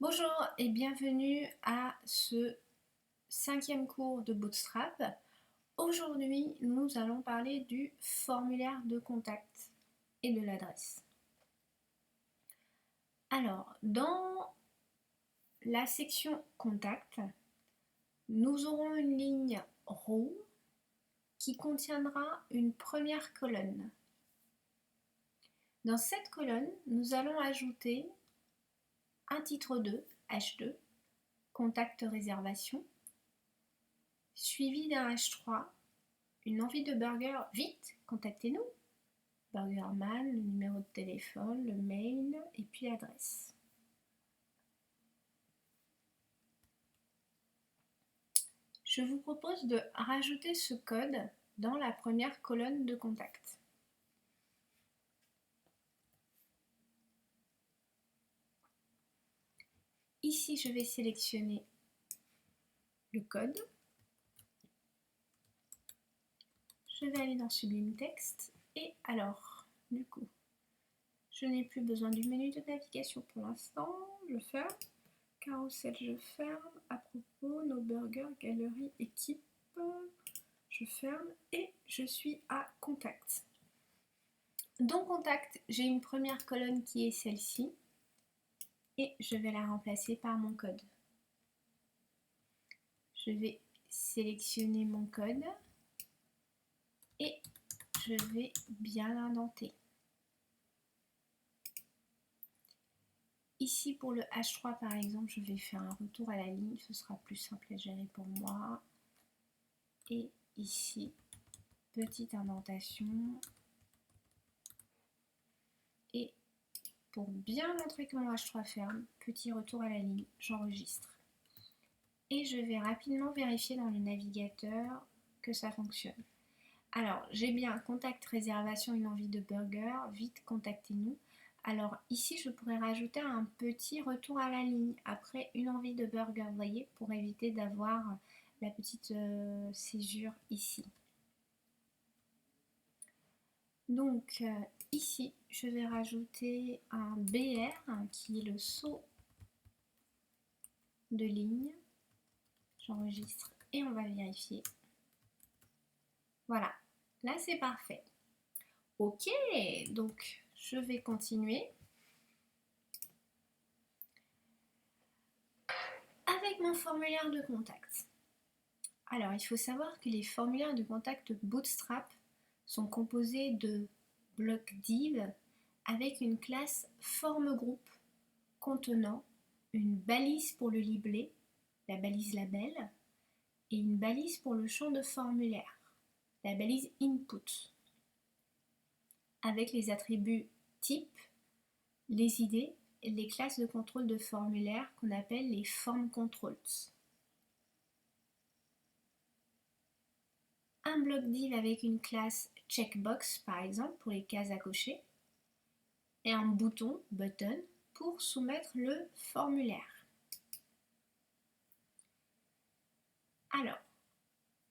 Bonjour et bienvenue à ce 5e cours de Bootstrap. Aujourd'hui, nous allons parler du formulaire de contact et de l'adresse. Alors, dans la section contact, nous aurons une ligne row qui contiendra une première colonne. Dans cette colonne, nous allons ajouter un titre 2, H2, contact réservation, suivi d'un H3, une envie de burger, vite, contactez-nous. Burgerman, le numéro de téléphone, le mail et puis l'adresse. Je vous propose de rajouter ce code dans la première colonne de contact. Ici, je vais sélectionner le code. Je vais aller dans Sublime Text et alors, du coup, je n'ai plus besoin du menu de navigation pour l'instant. Je ferme. Carousel, je ferme. À propos, nos burgers, galerie, équipe, je ferme et je suis à contact. Dans contact, j'ai une première colonne qui est celle-ci et je vais la remplacer par mon code. Je vais sélectionner mon code et je vais bien l'indenter. Ici, pour le H3 par exemple, je vais faire un retour à la ligne, ce sera plus simple à gérer pour moi. Et ici, petite indentation. Et pour bien montrer que mon H3 ferme, petit retour à la ligne, j'enregistre. Et je vais rapidement vérifier dans le navigateur que ça fonctionne. Alors, j'ai bien contact réservation, une envie de burger, vite contactez-nous. Alors ici, je pourrais rajouter un petit retour à la ligne après une envie de burger, vous voyez, pour éviter d'avoir la petite césure ici. Donc ici, je vais rajouter un BR qui est le saut de ligne. J'enregistre et on va vérifier. Voilà, là c'est parfait. Ok, donc je vais continuer avec mon formulaire de contact. Alors, il faut savoir que les formulaires de contact Bootstrap sont composés de blocs div avec une classe forme groupe contenant une balise pour le libellé, la balise label, et une balise pour le champ de formulaire, la balise input, avec les attributs type, les idées et les classes de contrôle de formulaire qu'on appelle les form controls. Un bloc div avec une classe checkbox par exemple pour les cases à cocher et un bouton button pour soumettre le formulaire. Alors,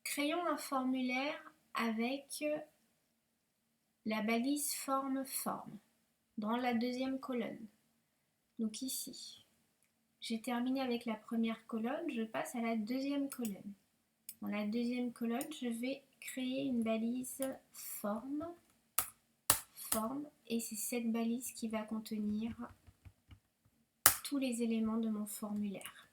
créons un formulaire avec la balise forme dans la deuxième colonne. Donc ici, j'ai terminé avec la première colonne, je passe à la deuxième colonne. Dans la deuxième colonne, je vais créer une balise forme et c'est cette balise qui va contenir tous les éléments de mon formulaire.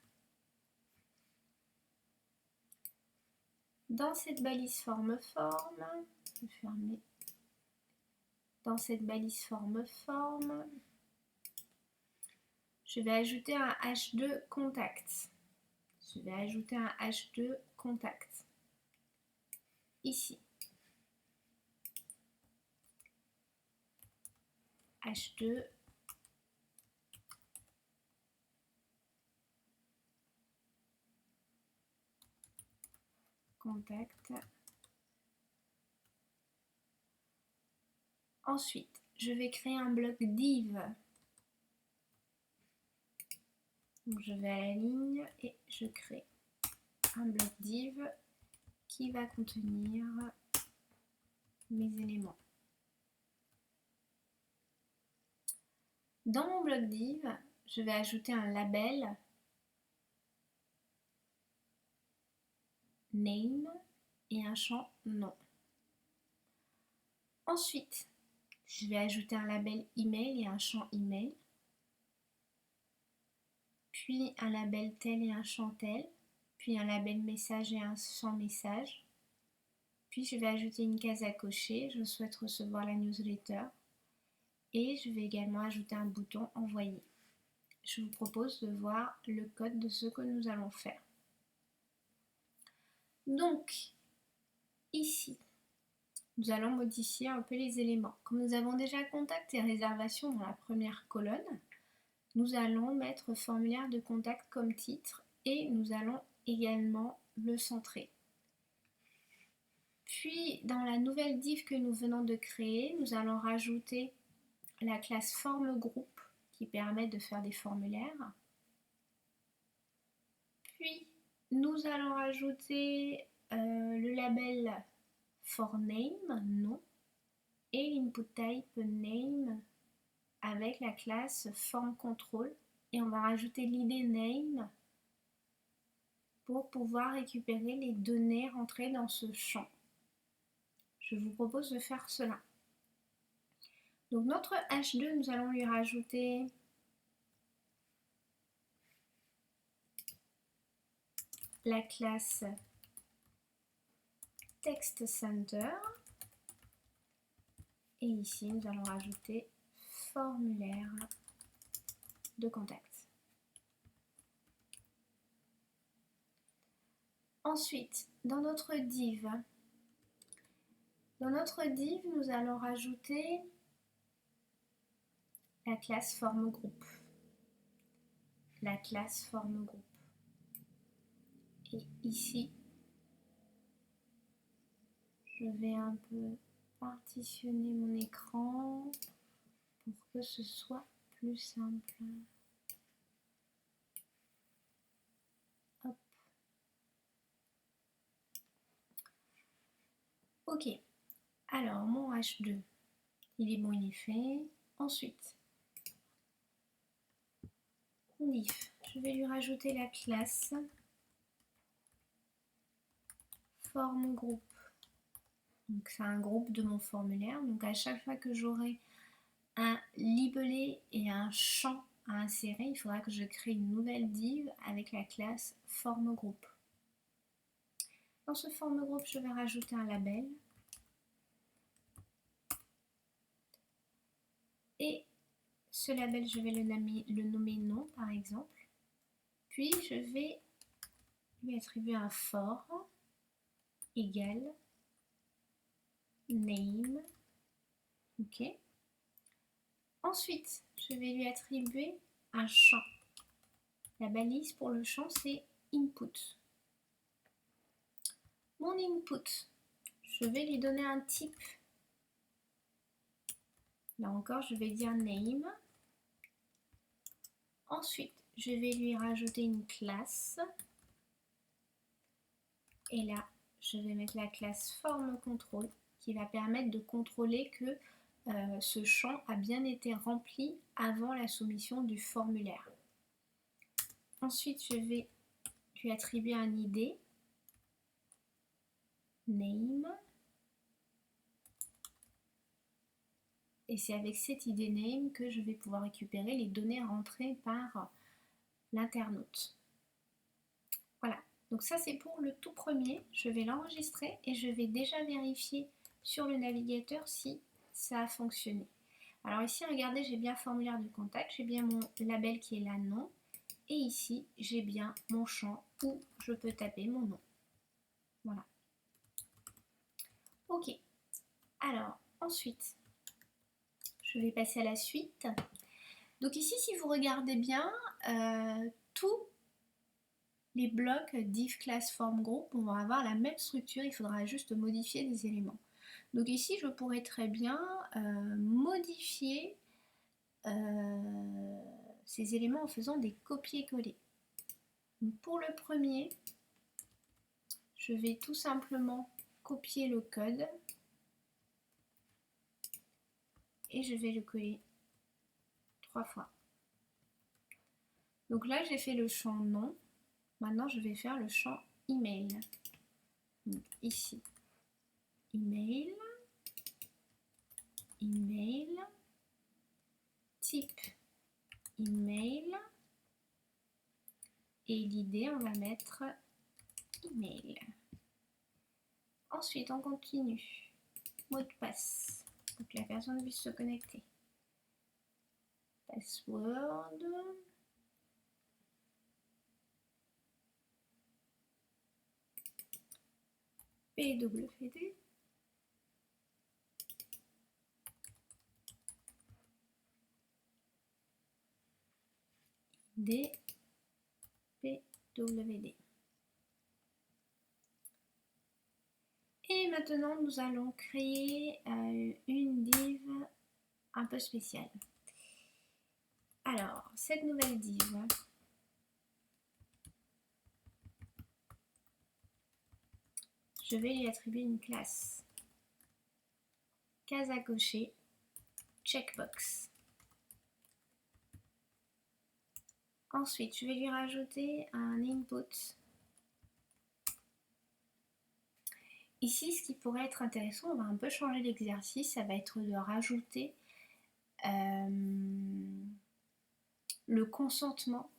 Dans cette balise forme, je vais fermer. Dans cette balise forme, je vais ajouter un H2 contact. Je vais ajouter un H2 contact. Ici. H2 contact. Ensuite, je vais créer un bloc div. Donc, je vais à la ligne et je crée un bloc div qui va contenir mes éléments. Dans mon bloc div, je vais ajouter un label name et un champ nom. Ensuite, je vais ajouter un label email et un champ email. Puis un label tel et un champ tel. Puis un label message et un champ message. Puis je vais ajouter une case à cocher, je souhaite recevoir la newsletter. Et je vais également ajouter un bouton envoyer. Je vous propose de voir le code de ce que nous allons faire. Donc, ici, nous allons modifier un peu les éléments. Comme nous avons déjà contact et réservation dans la première colonne, nous allons mettre formulaire de contact comme titre et nous allons également le centrer. Puis, dans la nouvelle div que nous venons de créer, nous allons rajouter la classe forme groupe qui permet de faire des formulaires. Puis, nous allons rajouter le label for name, nom, et l'input type name avec la classe form control. Et on va rajouter l'id name pour pouvoir récupérer les données rentrées dans ce champ. Je vous propose de faire cela. Donc notre H2, nous allons lui rajouter la classe text center. Et ici, nous allons rajouter formulaire de contact. Ensuite, dans notre div, nous allons rajouter la classe forme groupe. La classe forme groupe. Et ici, je vais un peu partitionner mon écran pour que ce soit plus simple. Hop. Ok, alors mon H2, il est bon, il est fait. Ensuite, div, je vais lui rajouter la classe forme groupe. Donc c'est un groupe de mon formulaire. Donc à chaque fois que j'aurai un libellé et un champ à insérer, il faudra que je crée une nouvelle div avec la classe forme groupe. Dans ce forme groupe, je vais rajouter un label. Et ce label, je vais le nommer nom par exemple. Puis je vais lui attribuer un for égal name. Ok. Ensuite, je vais lui attribuer un champ. La balise pour le champ, c'est input. Mon input, je vais lui donner un type. Là encore, je vais dire name. Ensuite, je vais lui rajouter une classe. Et là, je vais mettre la classe forme control qui va permettre de contrôler que ce champ a bien été rempli avant la soumission du formulaire. Ensuite, je vais lui attribuer un ID, name. Et c'est avec cet ID name que je vais pouvoir récupérer les données rentrées par l'internaute. Voilà, donc ça c'est pour le tout premier. Je vais l'enregistrer et je vais déjà vérifier sur le navigateur si ça a fonctionné. Alors ici, regardez, j'ai bien formulaire de contact, j'ai bien mon label qui est là, nom. Et ici, j'ai bien mon champ où je peux taper mon nom. Voilà. Ok. Alors, ensuite, je vais passer à la suite. Donc ici, si vous regardez bien, tous les blocs div class form group vont avoir la même structure. Il faudra juste modifier des éléments. Donc ici, je pourrais très bien modifier ces éléments en faisant des copier-coller. Pour le premier, je vais tout simplement copier le code et je vais le coller 3 fois. Donc là, j'ai fait le champ nom. Maintenant, je vais faire le champ email. Donc ici, email, email, type email. Et l'idée, on va mettre email. Ensuite, on continue. Mot de passe, pour que la personne puisse se connecter. Password. PWD. PWD. Et maintenant, nous allons créer une div un peu spéciale. Alors, cette nouvelle div, je vais lui attribuer une classe. Case à cocher, checkbox. Ensuite, je vais lui rajouter un input. Ici, ce qui pourrait être intéressant, on va un peu changer l'exercice, ça va être de rajouter le consentement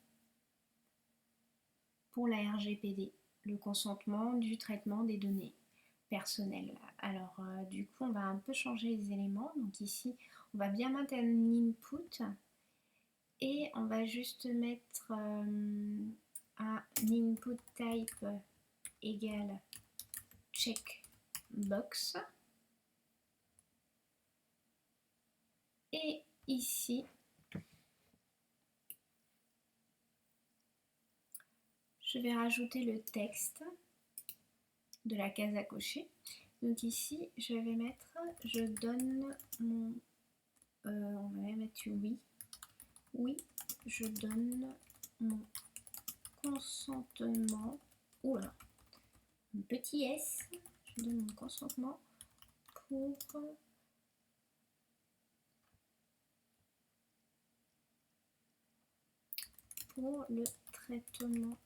pour la RGPD, le consentement du traitement des données personnelles. Alors, du coup, on va un peu changer les éléments. Donc ici, on va bien mettre un input et on va juste mettre un input type égale checkbox. Et ici, je vais rajouter le texte de la case à cocher. Donc ici, je vais mettre, je donne mon, on va mettre oui. Oui, je donne mon consentement. Oula, un petit S. Je donne mon consentement pour le traitement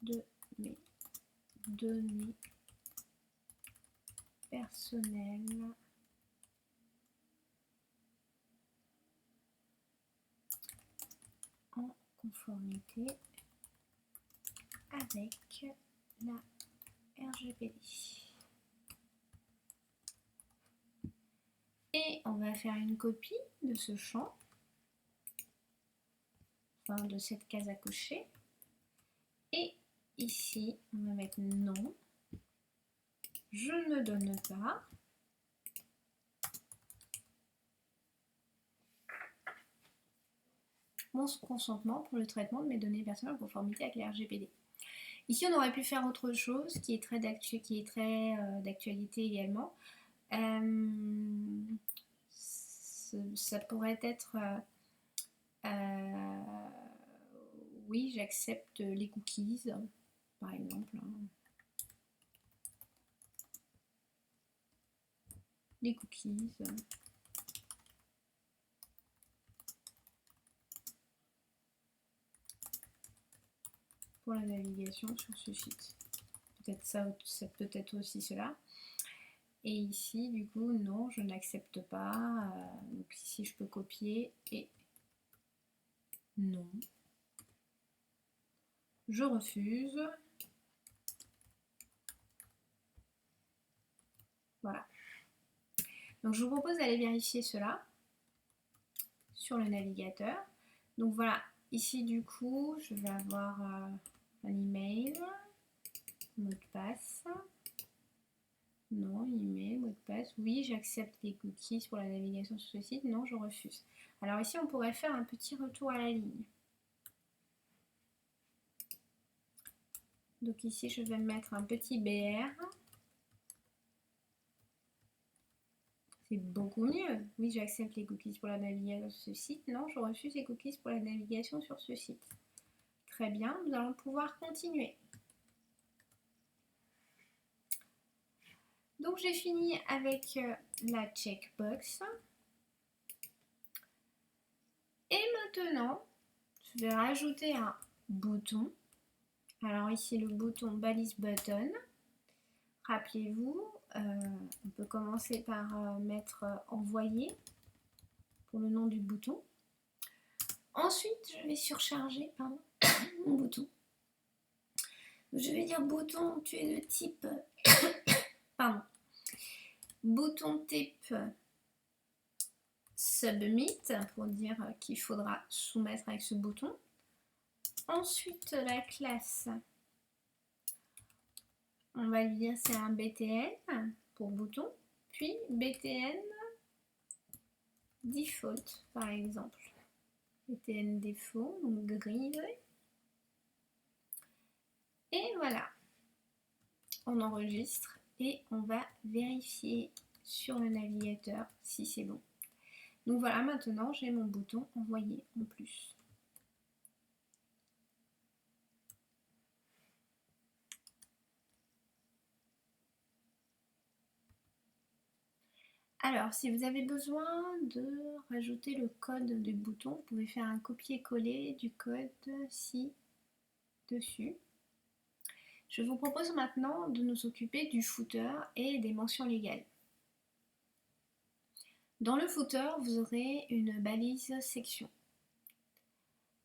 de mes données personnelles en conformité avec la RGPD. Et on va faire une copie de ce champ, enfin de cette case à cocher. Et ici, on va mettre non. Je ne donne pas. Mon consentement pour le traitement de mes données personnelles en conformité avec la RGPD. Ici, on aurait pu faire autre chose qui est très d'actualité également. Ça pourrait être oui, j'accepte les cookies, par exemple. Les cookies. Pour la navigation sur ce site. Peut-être ça peut être aussi cela. Et ici, du coup, non, je n'accepte pas. Donc ici, je peux copier et non. Je refuse. Voilà. Donc je vous propose d'aller vérifier cela sur le navigateur. Donc voilà, ici du coup, je vais avoir un email, mot de passe. Non, email, mot de passe. Oui, j'accepte les cookies pour la navigation sur ce site. Non, je refuse. Alors ici, on pourrait faire un petit retour à la ligne. Donc ici, je vais mettre un petit BR. C'est beaucoup mieux. Oui, j'accepte les cookies pour la navigation sur ce site. Non, je refuse les cookies pour la navigation sur ce site. Très bien, nous allons pouvoir continuer. Donc j'ai fini avec la checkbox. Et maintenant, je vais rajouter un bouton. Alors ici le bouton balise button. Rappelez-vous, on peut commencer par mettre envoyer pour le nom du bouton. Ensuite, je vais surcharger mon bouton. Je vais dire bouton, tu es de type bouton type submit pour dire qu'il faudra soumettre avec ce bouton. Ensuite, la classe, on va lui dire c'est un BTN pour bouton, puis BTN default par exemple. BTN défaut, donc gris. Et voilà, on enregistre et on va vérifier sur le navigateur si c'est bon. Donc voilà, maintenant j'ai mon bouton envoyer en plus. Alors, si vous avez besoin de rajouter le code du bouton, vous pouvez faire un copier-coller du code ci-dessus. Je vous propose maintenant de nous occuper du footer et des mentions légales. Dans le footer, vous aurez une balise section.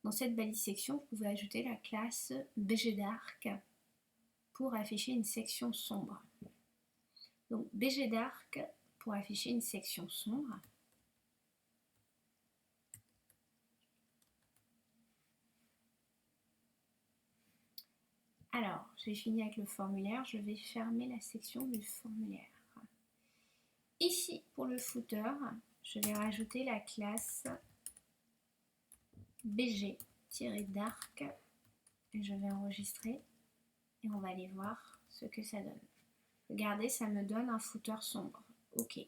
Dans cette balise section, vous pouvez ajouter la classe BGDark pour afficher une section sombre. Donc BGDark pour afficher une section sombre. Alors, j'ai fini avec le formulaire, je vais fermer la section du formulaire. Ici, pour le footer, je vais rajouter la classe BG-dark et je vais enregistrer et on va aller voir ce que ça donne. Regardez, ça me donne un footer sombre. OK.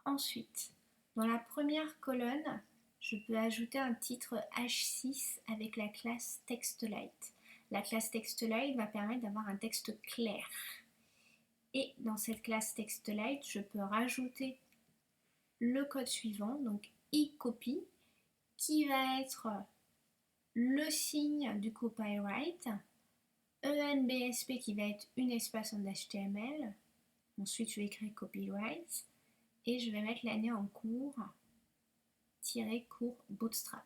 Ensuite, dans la première colonne, je peux ajouter un titre H6 avec la classe TextLight. La classe TextLight va permettre d'avoir un texte clair. Et dans cette classe TextLight, je peux rajouter le code suivant, donc eCopy, qui va être le signe du copyright, ENBSP qui va être une espace en HTML, ensuite je vais écrire copyright, et je vais mettre l'année en cours, cours bootstrap.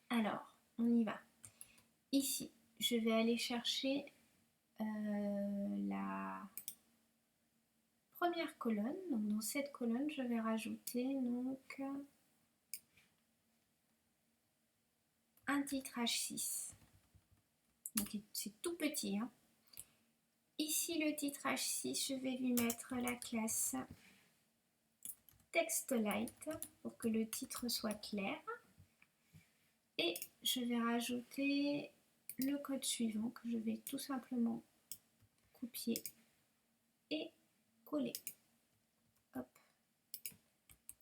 Alors, on y va. Ici, je vais aller chercher la première colonne. Donc, dans cette colonne, je vais rajouter donc un titre H6. Donc, c'est tout petit. Hein. Ici, le titre H6, je vais lui mettre la classe TextLight pour que le titre soit clair. Et je vais rajouter le code suivant que je vais tout simplement copier et coller. Hop.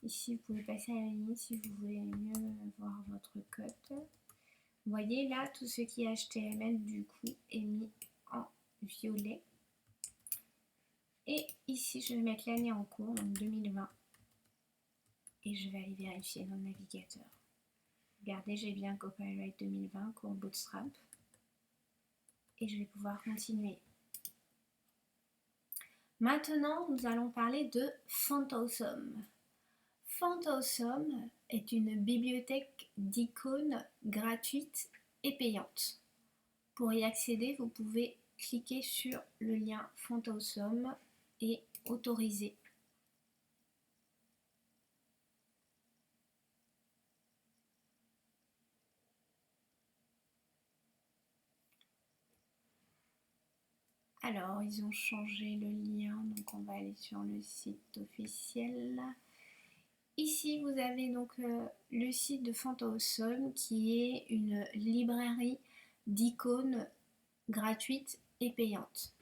Ici, vous pouvez passer à la ligne si vous voulez mieux voir votre code. Vous voyez là, tout ce qui est HTML du coup est mis en violet. Et ici, je vais mettre l'année en cours, donc 2020. Et je vais aller vérifier dans le navigateur. Regardez, j'ai bien Copyright 2020, cours Bootstrap. Et je vais pouvoir continuer. Maintenant, nous allons parler de Font-Awesome. Font-Awesome est une bibliothèque d'icônes gratuite et payante. Pour y accéder, vous pouvez cliquer sur le lien Font-Awesome et autoriser. Alors, ils ont changé le lien, donc on va aller sur le site officiel. Ici, vous avez donc le site de Font-Awesome qui est une librairie d'icônes gratuites et payantes.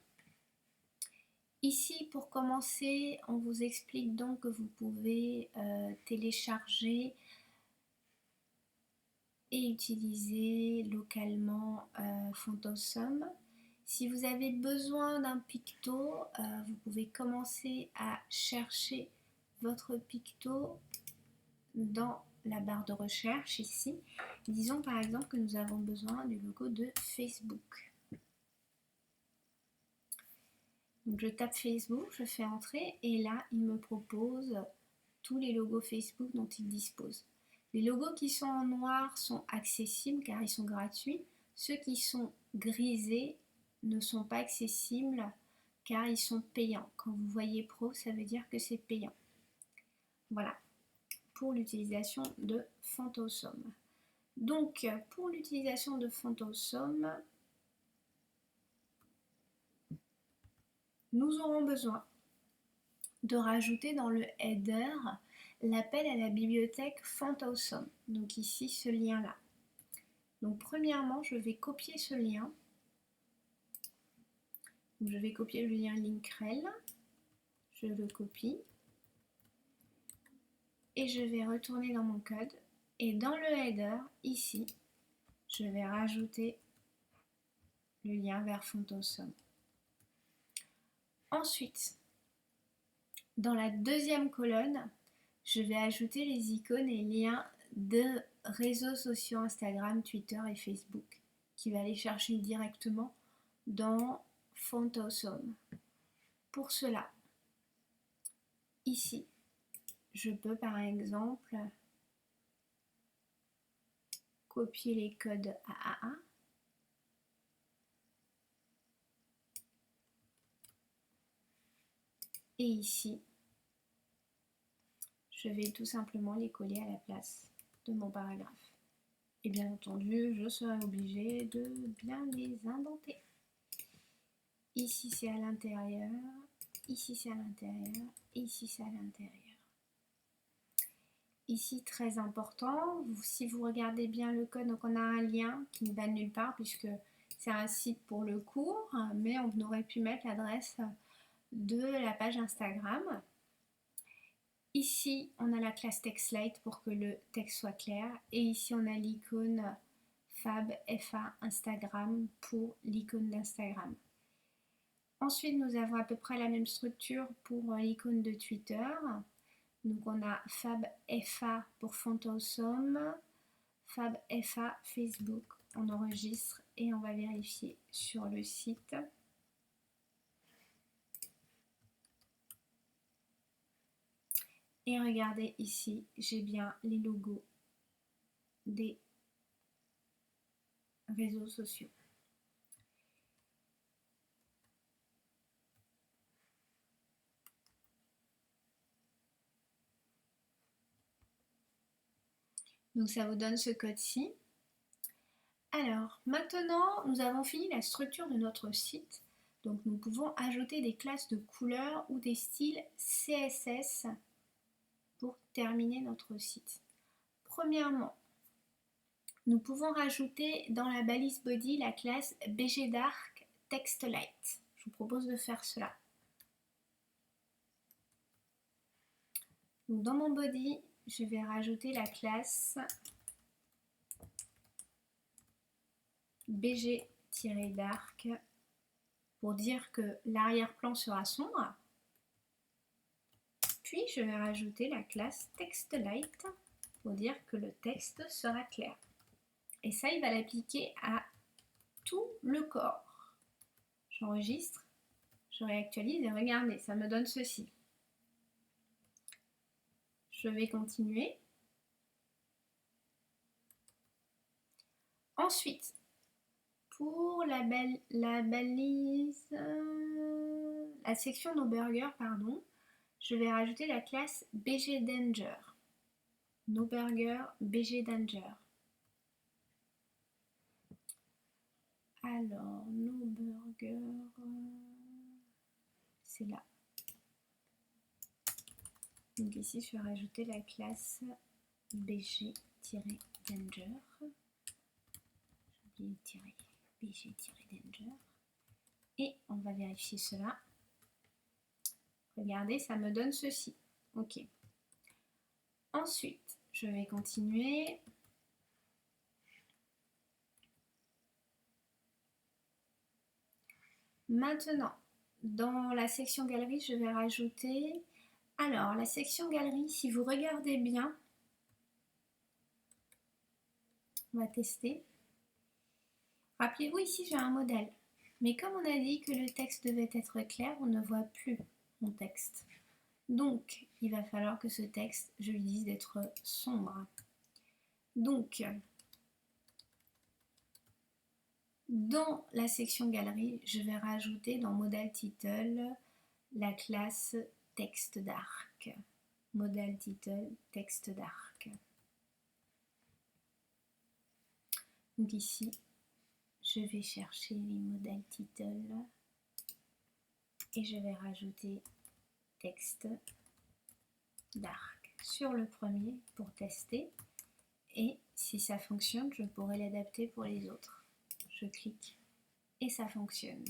Ici, pour commencer, on vous explique donc que vous pouvez télécharger et utiliser localement Font-Awesome. Si vous avez besoin d'un picto, vous pouvez commencer à chercher votre picto dans la barre de recherche ici. Disons par exemple que nous avons besoin du logo de Facebook. Donc je tape Facebook, je fais entrer et là il me propose tous les logos Facebook dont il dispose. Les logos qui sont en noir sont accessibles car ils sont gratuits. Ceux qui sont grisés ne sont pas accessibles car ils sont payants. Quand vous voyez pro, ça veut dire que c'est payant. Voilà, pour l'utilisation de Phantosum. Donc, pour l'utilisation de Phantosum, nous aurons besoin de rajouter dans le header l'appel à la bibliothèque Phantosum. Donc ici, ce lien-là. Donc premièrement, je vais copier ce lien. Donc, je vais copier le lien Linkrel. Je le copie. Et je vais retourner dans mon code. Et dans le header, ici, je vais rajouter le lien vers Phantosum. Ensuite, dans la deuxième colonne, je vais ajouter les icônes et liens de réseaux sociaux Instagram, Twitter et Facebook qui va aller chercher directement dans Phantosum. Pour cela, ici, je peux par exemple copier les codes AAA. Et ici, je vais tout simplement les coller à la place de mon paragraphe. Et bien entendu, je serai obligée de bien les indenter. Ici, c'est à l'intérieur. Ici, c'est à l'intérieur. Et ici, c'est à l'intérieur. Ici, très important, si vous regardez bien le code, donc on a un lien qui ne va nulle part puisque c'est un site pour le cours, mais on aurait pu mettre l'adresse de la page Instagram. Ici, on a la classe TextSlate pour que le texte soit clair. Et ici, on a l'icône Fab FA Instagram pour l'icône d'Instagram. Ensuite, nous avons à peu près la même structure pour l'icône de Twitter. Donc, on a Fab FA pour Phantosum, Fab FA Facebook. On enregistre et on va vérifier sur le site. Et regardez ici, j'ai bien les logos des réseaux sociaux. Donc ça vous donne ce code-ci. Alors maintenant, nous avons fini la structure de notre site. Donc nous pouvons ajouter des classes de couleurs ou des styles CSS pour terminer notre site. Premièrement, nous pouvons rajouter dans la balise body la classe BGDark TextLight. Je vous propose de faire cela. Donc dans mon body, je vais rajouter la classe BG-dark pour dire que l'arrière-plan sera sombre. Puis je vais rajouter la classe TextLight pour dire que le texte sera clair. Et ça, il va l'appliquer à tout le corps. J'enregistre, je réactualise et regardez, ça me donne ceci. Je vais continuer. Ensuite, pour la balise, la section No Burger, pardon, je vais rajouter la classe BGDanger. No Burger BGDanger. Alors, No Burger, c'est là. Donc ici, je vais rajouter la classe BG-Danger. J'ai oublié BG-Danger. Et on va vérifier cela. Regardez, ça me donne ceci. Ok. Ensuite, je vais continuer. Maintenant, dans la section galerie, je vais rajouter... Alors, la section galerie, si vous regardez bien, On va tester. Rappelez-vous, ici j'ai un modèle. Mais comme on a dit que le texte devait être clair, on ne voit plus mon texte. Donc, il va falloir que ce texte, je lui dise d'être sombre. Donc, dans la section galerie, je vais rajouter dans Model Title la classe texte dark. Model Title texte dark. Donc ici, je vais chercher les modèles title et je vais rajouter texte dark sur le premier pour tester. Et si ça fonctionne, je pourrais l'adapter pour les autres. Je clique et ça fonctionne.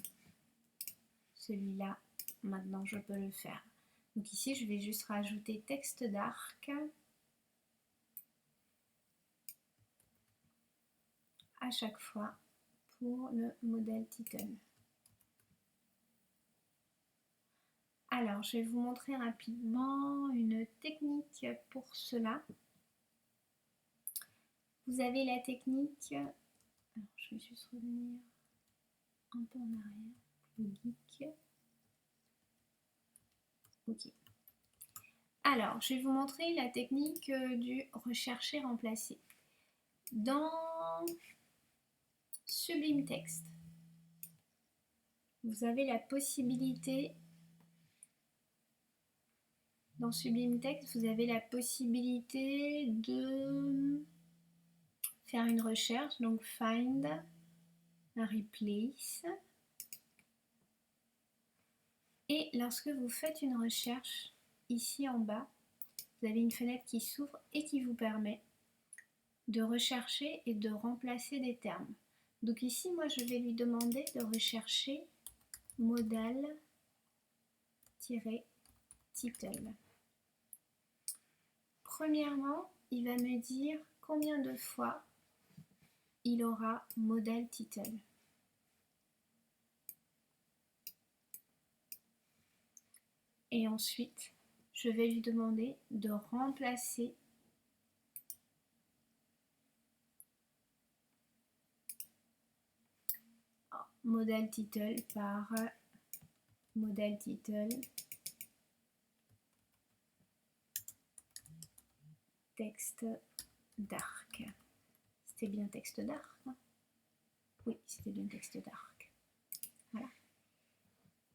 Celui-là, maintenant je peux le faire. Donc ici, je vais juste rajouter texte dark à chaque fois pour le modèle title. Alors, je vais vous montrer rapidement une technique pour cela. Vous avez la technique... Alors, je vais juste revenir un peu en arrière. Le geek. Ok. Alors, je vais vous montrer la technique du rechercher-remplacer. Dans Sublime Text, vous avez la possibilité... Dans Sublime Text, vous avez la possibilité de faire une recherche, donc find, replace. Et lorsque vous faites une recherche, ici en bas, vous avez une fenêtre qui s'ouvre et qui vous permet de rechercher et de remplacer des termes. Donc ici, moi, je vais lui demander de rechercher modal-title. Premièrement, il va me dire combien de fois il aura modal title. Et ensuite, je vais lui demander de remplacer modal title par modal title texte dark. C'était bien texte dark, hein? Oui, c'était bien texte dark. Voilà.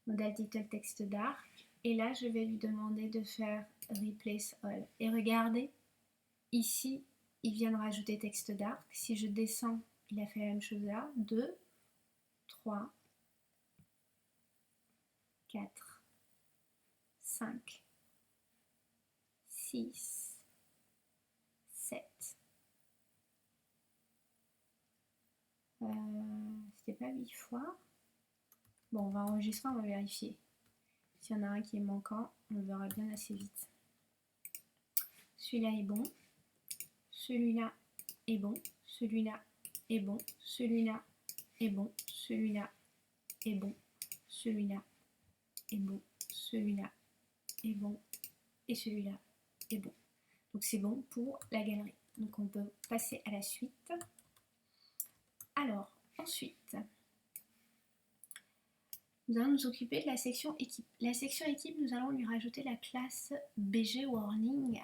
Modal title texte dark. Et là, je vais lui demander de faire replace all. Et regardez, ici, il vient de rajouter texte dark. Si je descends, il a fait la même chose là. 2, 3, 4, 5, 6, 7. C'était pas 8 fois. Bon, on va enregistrer, on va vérifier. S'il y en a un qui est manquant, on le verra bien assez vite. Celui-là est bon. Celui-là est bon. Celui-là est bon. Celui-là est bon. Celui-là est bon. Celui-là est bon. Celui-là est bon. Et celui-là est bon. Donc c'est bon pour la galerie. Donc on peut passer à la suite. Alors, ensuite, nous allons nous occuper de la section équipe. La section équipe, nous allons lui rajouter la classe BG Warning.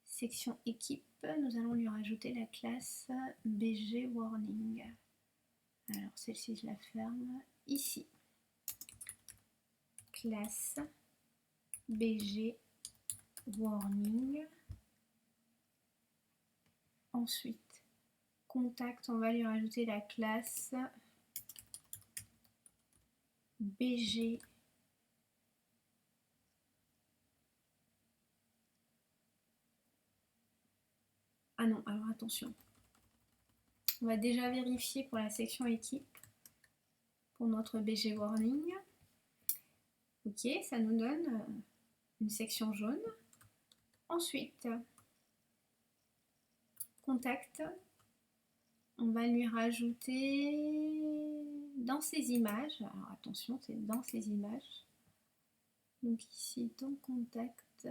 Section équipe, nous allons lui rajouter la classe BG Warning. Alors celle-ci, je la ferme ici. Classe BG Warning. Ensuite, contact, on va lui rajouter la classe BG Ah non, alors attention. On va déjà vérifier pour la section équipe, pour notre BG Warning. Ok, ça nous donne une section jaune. Ensuite, contact, on va lui rajouter dans ces images. Alors attention, c'est dans ces images. Donc ici, dans contact,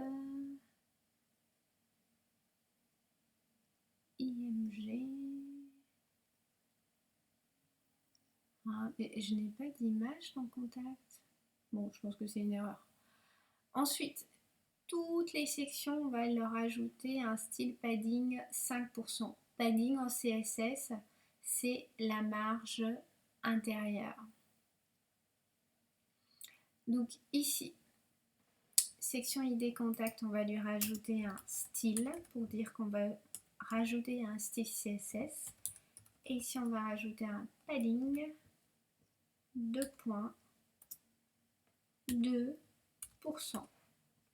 IMG. Ah, mais je n'ai pas d'image dans contact. Bon, je pense que c'est une erreur. Ensuite, toutes les sections, on va leur ajouter un style padding 5%. Padding en CSS, c'est la marge intérieure. Donc ici, section ID contact, on va lui rajouter un style pour dire qu'on va rajouter un style CSS. Et ici, on va rajouter un padding 2,2%.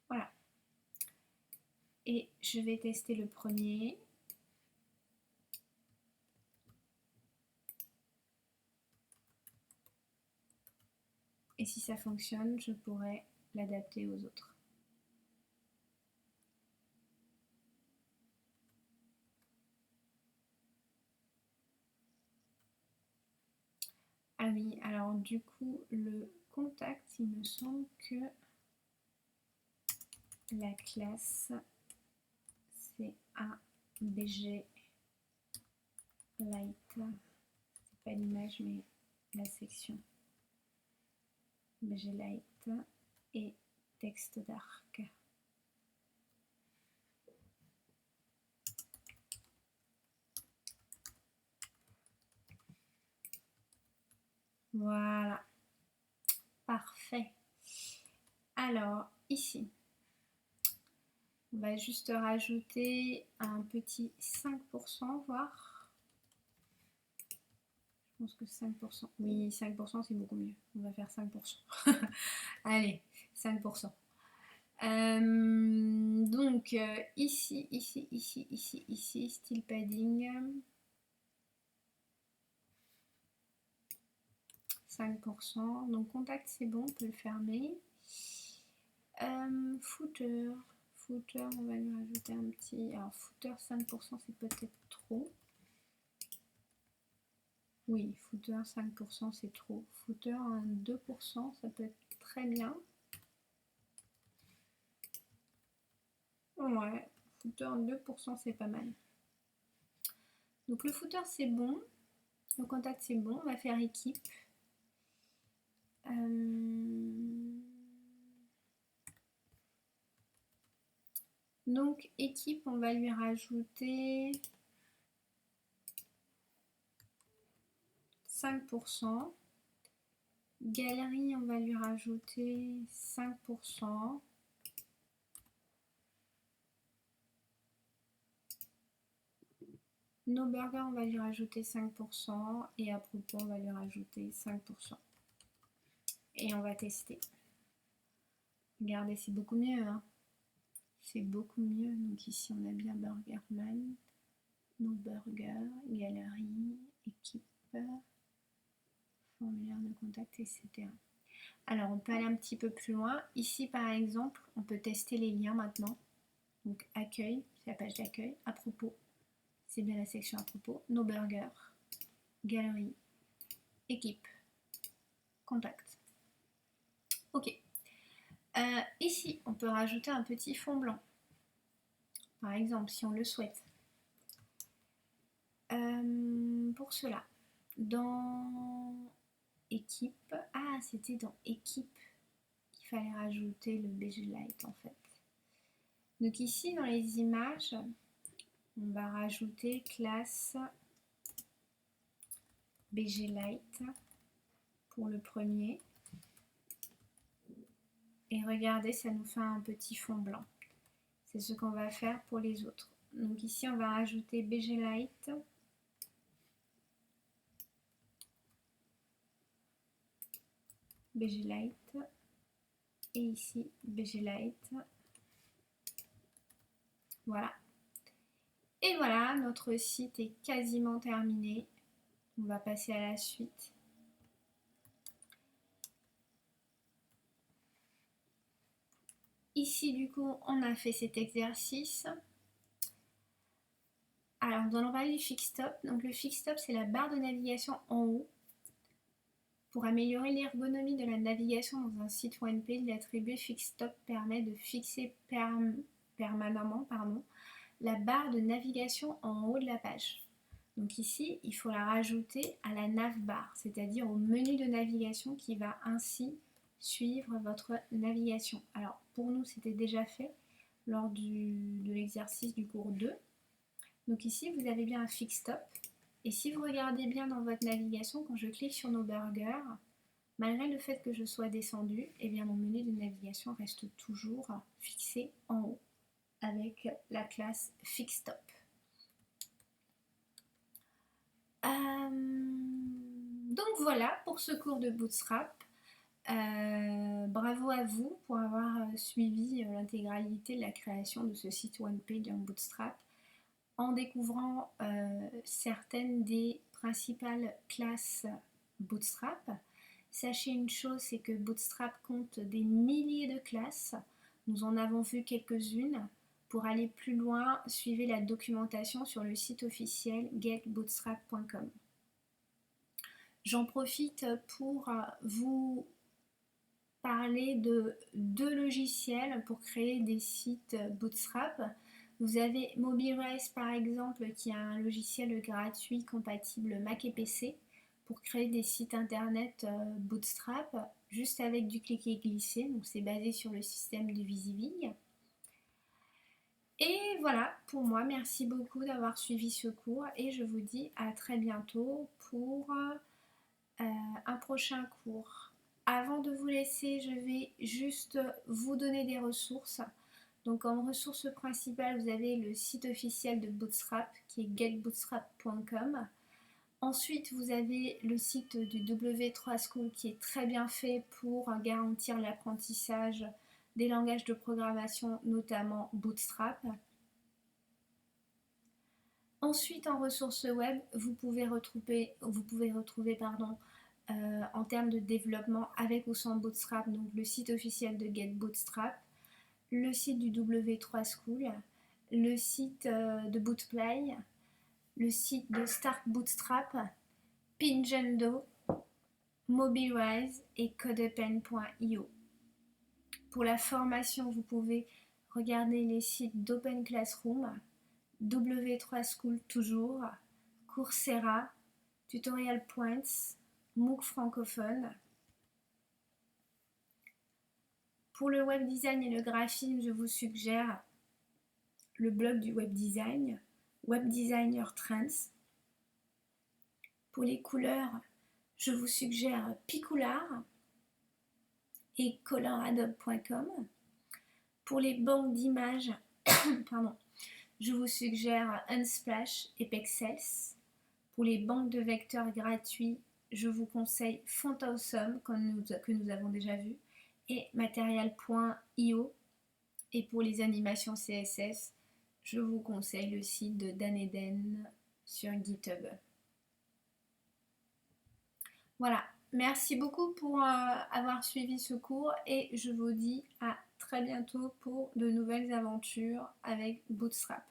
Voilà. Et je vais tester le premier. Et si ça fonctionne, je pourrais l'adapter aux autres. Ah oui, alors du coup, le contact, il me semble que la classe, c'est un BG Light. C'est pas l'image, mais la section. BG Light et texte dark. Voilà. Parfait. Alors, ici, on va juste rajouter un petit 5%, voire. Je pense que 5%. Oui, 5%, c'est beaucoup mieux. On va faire 5%. Allez, 5%. Donc, ici, style padding. 5%. Donc, contact, c'est bon, on peut le fermer. Footer, on va lui rajouter un petit. Alors, footer 5%, c'est peut-être trop. Oui, footer 5%, c'est trop. Footer 2%, ça peut être très bien. Ouais, footer 2%, c'est pas mal. Donc, le footer, c'est bon. Le contact, c'est bon. On va faire équipe. Donc, équipe, on va lui rajouter 5%. Galerie, on va lui rajouter 5%. Nos burgers, on va lui rajouter 5%. Et à propos, on va lui rajouter 5%. Et on va tester. Regardez, c'est beaucoup mieux. Hein, c'est beaucoup mieux. Donc ici, on a bien Burgerman, nos burgers, galerie, équipe, formulaire de contact, etc. Alors, on peut aller un petit peu plus loin. Ici, par exemple, on peut tester les liens maintenant. Donc, accueil, c'est la page d'accueil. À propos, c'est bien la section à propos. Nos burgers, galerie, équipe, contact. Ok. Ici, on peut rajouter un petit fond blanc. Par exemple, si on le souhaite. Pour cela, dans équipe, ah, c'était dans équipe qu'il fallait rajouter le BG Light en fait. Donc ici, dans les images, on va rajouter classe BG Light pour le premier. Et regardez, ça nous fait un petit fond blanc. C'est ce qu'on va faire pour les autres. Donc ici, on va rajouter BG Light. BG Light. Et ici, BG Light. Voilà. Et voilà, notre site est quasiment terminé. On va passer à la suite. Ici, du coup, on a fait cet exercice. Alors, nous allons parler du fix-stop. Donc, le fix-stop, c'est la barre de navigation en haut. Pour améliorer l'ergonomie de la navigation dans un site OnePage, l'attribut fix-stop permet de fixer permanemment la barre de navigation en haut de la page. Donc ici, il faut la rajouter à la navbar, c'est-à-dire au menu de navigation qui va ainsi suivre votre navigation. Alors pour nous, c'était déjà fait lors de l'exercice du cours 2. Donc ici, vous avez bien un fix stop. Et si vous regardez bien dans votre navigation, quand je clique sur nos burgers, malgré le fait que je sois descendue, eh bien mon menu de navigation reste toujours fixé en haut avec la classe fix stop. Donc voilà pour ce cours de Bootstrap. Bravo à vous pour avoir suivi l'intégralité de la création de ce site one-page en Bootstrap en découvrant certaines des principales classes Bootstrap. Sachez une chose, c'est que Bootstrap compte des milliers de classes. Nous en avons vu quelques-unes. Pour aller plus loin, suivez la documentation sur le site officiel getbootstrap.com. J'en profite pour vous parler de 2 logiciels pour créer des sites Bootstrap. Vous avez Mobirise par exemple, qui est un logiciel gratuit compatible Mac et PC pour créer des sites internet Bootstrap juste avec du cliquer-glisser. Donc c'est basé sur le système de VisiVig. Et voilà pour moi, merci beaucoup d'avoir suivi ce cours et je vous dis à très bientôt pour un prochain cours. Avant de vous laisser, je vais juste vous donner des ressources. Donc en ressource principale, vous avez le site officiel de Bootstrap qui est getbootstrap.com. Ensuite, vous avez le site du W3 School qui est très bien fait pour garantir l'apprentissage des langages de programmation, notamment Bootstrap. Ensuite, en ressources web, vous pouvez retrouver en termes de développement avec ou sans Bootstrap, donc le site officiel de Get Bootstrap, le site du W3 School, le site de Bootplay, le site de Start Bootstrap, Pingendo, Mobirise et codepen.io. Pour la formation, vous pouvez regarder les sites d'Open Classroom, W3 School toujours, Coursera, Tutorial Points, MOOC francophone. Pour le web design et le graphisme, je vous suggère le blog du web design, Web Designer Trends. Pour les couleurs, je vous suggère Picoulard et coloradobe.com. Pour les banques d'images, je vous suggère Unsplash et Pexels. Pour les banques de vecteurs gratuits, je vous conseille FontAwesome que nous avons déjà vu et Material.io. Et pour les animations CSS, je vous conseille le site de Dan Eden sur GitHub. Voilà, merci beaucoup pour avoir suivi ce cours et je vous dis à très bientôt pour de nouvelles aventures avec Bootstrap.